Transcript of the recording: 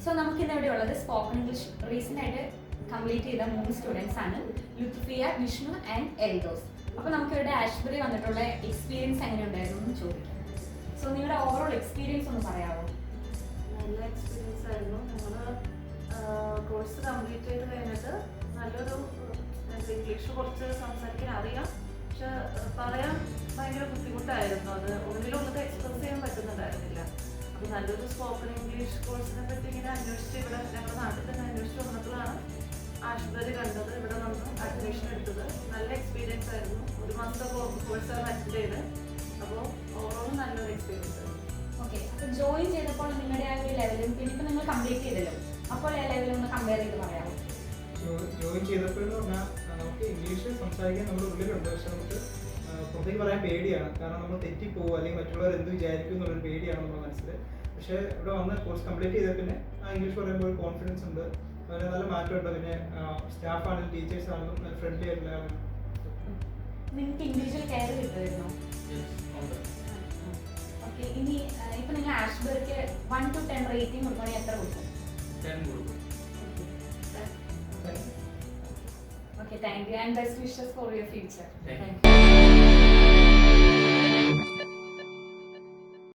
So നമുക്ക് ഇന്ന് എവിടെയുള്ളത് spoken English recent ആയിട്ട് കംപ്ലീറ്റ് ചെയ്ത 3 സ്റ്റുഡൻസ് ആണ്, ലുത്ഫിയ, വിഷ്ണു ആൻഡ് എൽദോസ്. അപ്പോൾ നമുക്ക് ഇവിടെ ആഷ്ബറി വന്നിട്ടുള്ള എക്സ്പീരിയൻസ് എങ്ങനെ ഉണ്ടായിരുന്നു എന്ന് ചോദിക്കാം. സോ നിങ്ങളുടെ ഓവറോൾ എക്സ്പീരിയൻസ് ഒന്ന് പറയാമോ? നല്ല എക്സ്പീരിയൻസ് ആയിരുന്നു. ഞങ്ങൾ കോഴ്സ് കംപ്ലീറ്റ് ചെയ്ത് കഴിഞ്ഞിട്ട് നല്ലൊരു ഇംഗ്ലീഷ് കുറച്ച് സംസാരിക്കാൻ അറിയാം, പക്ഷെ പറയാൻ ഭയങ്കര ബുദ്ധിമുട്ടായിരുന്നു. അത് ഉള്ളിലുള്ളത് എക്സ്പ്രസ് ചെയ്യാൻ പറ്റുന്നുണ്ടായിരുന്നില്ല. അപ്പോൾ നല്ലൊരു സ്പോക്കൺ ഇംഗ്ലീഷ് കോഴ്സിനെ പറ്റി ഇങ്ങനെ അന്വേഷിച്ച് ഇവിടെ ഞങ്ങളുടെ നാട്ടിൽ തന്നെ അന്വേഷിച്ച് വന്നപ്പോഴാണ് ആഷ്ബറി കണ്ടത്. ഇവിടെ വന്ന് അഡ്മിഷൻ എടുത്തത്. നല്ല എക്സ്പീരിയൻസ് ആയിരുന്നു. 1 മാസത്തെ കോഴ്സാണ് അറ്റൻഡ് ചെയ്ത്. അപ്പോൾ ഓവറോൾ നല്ലൊരു എക്സ്പീരിയൻസ് ആയിരുന്നു. ഓക്കെ, അപ്പോൾ ജോയിൻ ചെയ്തപ്പോൾ നിങ്ങളുടെ ആ ഒരു ലെവലും പിന്നെ ഇപ്പോൾ നിങ്ങൾ കംപ്ലീറ്റ് ചെയ്തല്ലോ, അപ്പോൾ ആ ലെവലും ഒന്ന് കമ്പയർ ചെയ്ത് പറയാമോ? ജോയിൻ ചെയ്തപ്പോഴെന്ന് പറഞ്ഞാൽ നമുക്ക് ഇംഗ്ലീഷ് സംസാരിക്കാൻ നമ്മുടെ ഉള്ളിലുണ്ട്, പക്ഷെ നമുക്ക് പുറത്തേക്ക് പറയാൻ പേടിയാണ്. കാരണം നമ്മൾ തെറ്റിപ്പോകും അല്ലെങ്കിൽ മറ്റുള്ളവർ എന്ത് വിചാരിക്കും എന്നുള്ളൊരു പേടിയാണ് നമ്മുടെ മനസ്സിൽ. പക്ഷേ ഇവിടെ വന്ന് കോഴ്സ് കംപ്ലീറ്റ് ചെയ്ത പിന്നെ ഇംഗ്ലീഷ് പറയുമ്പോൾ ഒരു കോൺഫിഡൻസ് ഉണ്ട്, അതുപോലെ നല്ല മാറ്റമുണ്ട്. പിന്നെ സ്റ്റാഫ് ആണെങ്കിലും ടീച്ചേഴ്സ് ആണെങ്കിലും നല്ല ഫ്രണ്ട്ലി ആയിട്ടുള്ള. നിങ്ങൾക്ക് ഇൻഡിവിജ്വൽ കെയർ കിട്ടുമായിരുന്നോ? ഓക്കെ, ഇനി ഇപ്പം നിങ്ങൾ ആഷ്ബറിക്ക് 1 to 10 റേറ്റിംഗ് കൊടുക്കുകയാണെങ്കിൽ എത്ര കൊടുക്കും? 10 കൊടുക്കും. Okay, thank you and best wishes for your future. Thank you.